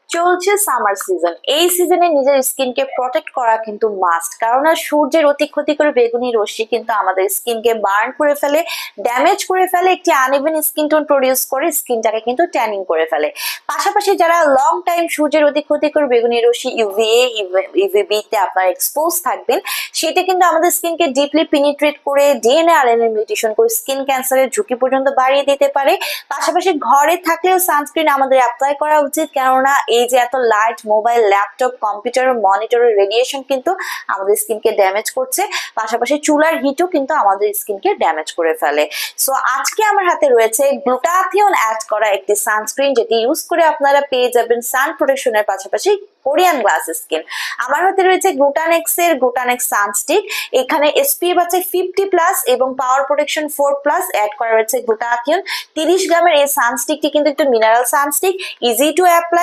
চলছে summer season. এই সিজনে নিজের স্কিনকে প্রটেক্ট করা কিন্তু মাস্ট, কারণ সূর্যের অতি ক্ষতিকর বেগুনি রশ্মি কিন্তু আমাদের স্কিনকে বার্ন করে ফেলে, ড্যামেজ করে ফেলে, একটি আনইভেন স্কিন টোন প্রডিউস করে স্কিনটাকে কিন্তু ট্যানিং করে ফেলে। পাশাপাশি যারা লং টাইম সূর্যের অতি ক্ষতিকর বেগুনি রশ্মি ইউভিএ ইউভিবি তে আপনারা এক্সপোজ থাকবেন, সেটা কিন্তু আমাদের স্কিনকে ডিপলি পেনিট্রেট করে ডিএনএ আরএনএ মিউটেশন করে স্কিন ক্যান্সারের ঝুঁকি পর্যন্ত বাড়িয়ে দিতে পারে। পাশাপাশি ঘরে থাকলেও সানস্ক্রিন আমাদের অ্যাপ্লাই করা উচিত, কেননা এই যে এত লাইট মোবাইল, ল্যাপটপ, কম্পিউটার, মনিটরের রেডিয়েশন কিন্তু আমাদের স্কিনকে ড্যামেজ করছে। পাশাপাশি চুলার হিটও কিন্তু আমাদের স্কিনকে ড্যামেজ করে ফেলে। সো আজকে আমার হাতে রয়েছে গ্লুটাথিয়ন অ্যাড করা একটি সানস্ক্রিন, যেটি ইউজ করে আপনারা পেয়ে যাবেন সান প্রোটেকশনের পাশাপাশি কোরিয়ান গ্লাস স্কিন। আমার হাতে রয়েছে গ্লুটানেক্স এর গ্লুটানেক্স সানস্টিক। এখানে এসপিএফ আছে 50+ এবং পাওয়ার প্রোটেকশন 4+। অ্যাড করা রয়েছে গ্লুটাথিয়ন। 30 গ্রামের এই সানস্টিকটি কিন্তু একটু মিনারেল সানস্টিক, ইজি টু অ্যাপ্লাই।